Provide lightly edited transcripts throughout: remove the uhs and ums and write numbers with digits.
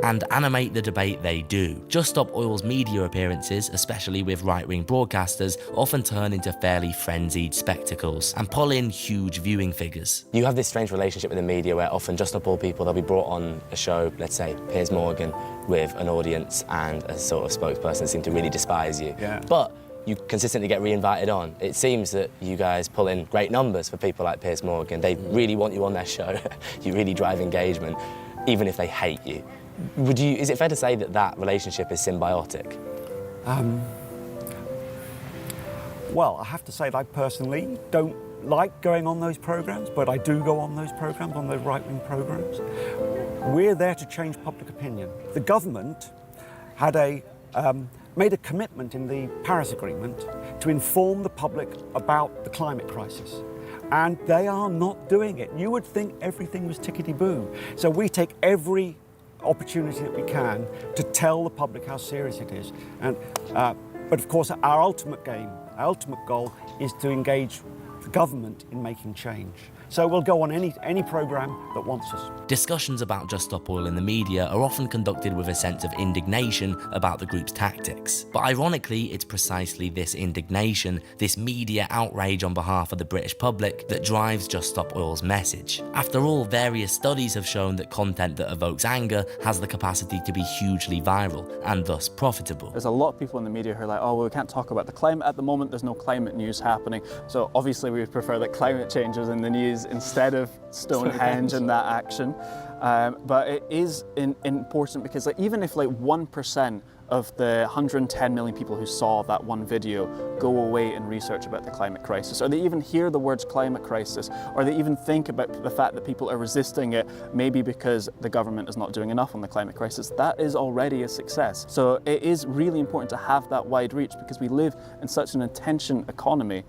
and animate the debate they do. Just Stop Oil's media appearances, especially with right-wing broadcasters, often turn into fairly frenzied spectacles and pull in huge viewing figures. You have this strange relationship with the media where often Just Stop Oil people, they'll be brought on a show, let's say Piers Morgan, with an audience and a sort of spokesperson seem to really despise you. Yeah. But you consistently get re-invited on. It seems that you guys pull in great numbers for people like Piers Morgan. They really want you on their show. You really drive engagement, even if they hate you. Is it fair to say that that relationship is symbiotic? Well, I have to say that I personally don't like going on those programmes, but I do go on those programmes, on those right-wing programmes. We're there to change public opinion. The government had made a commitment in the Paris Agreement to inform the public about the climate crisis. And they are not doing it. You would think everything was tickety-boo. So we take every opportunity that we can to tell the public how serious it is. But of course, our ultimate goal is to engage the government in making change. So we'll go on any programme that wants us. Discussions about Just Stop Oil in the media are often conducted with a sense of indignation about the group's tactics. But ironically, it's precisely this indignation, this media outrage on behalf of the British public, that drives Just Stop Oil's message. After all, various studies have shown that content that evokes anger has the capacity to be hugely viral and thus profitable. There's a lot of people in the media who are like, oh, well, we can't talk about the climate at the moment, there's no climate news happening. So obviously we would prefer that climate change was in the news instead of Stonehenge and that action. But it is important because even if 1% of the 110 million people who saw that one video go away and research about the climate crisis, or they even hear the words climate crisis, or they even think about the fact that people are resisting it, maybe because the government is not doing enough on the climate crisis, that is already a success. So it is really important to have that wide reach because we live in such an attention economy.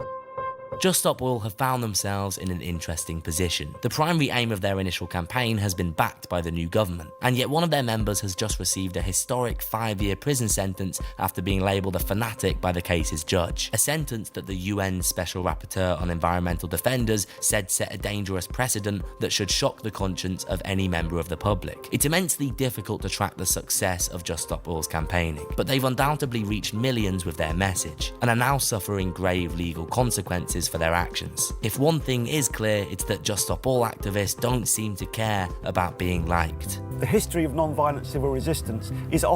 Just Stop Oil have found themselves in an interesting position. The primary aim of their initial campaign has been backed by the new government, and yet one of their members has just received a historic 5-year prison sentence after being labelled a fanatic by the case's judge. A sentence that the UN Special Rapporteur on Environmental Defenders said set a dangerous precedent that should shock the conscience of any member of the public. It's immensely difficult to track the success of Just Stop Oil's campaigning, but they've undoubtedly reached millions with their message, and are now suffering grave legal consequences for their actions. If one thing is clear, it's that Just Stop Oil activists don't seem to care about being liked. The history of non-violent civil resistance is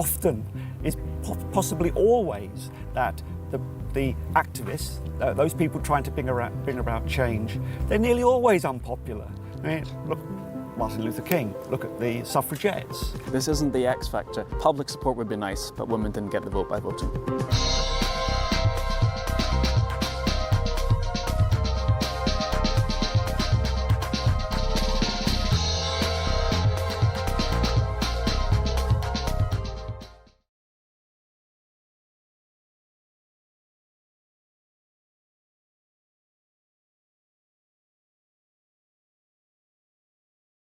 possibly always that the activists, those people trying to bring about change, they're nearly always unpopular. I mean, look, Martin Luther King, look at the suffragettes. This isn't the X factor. Public support would be nice, but women didn't get the vote by voting.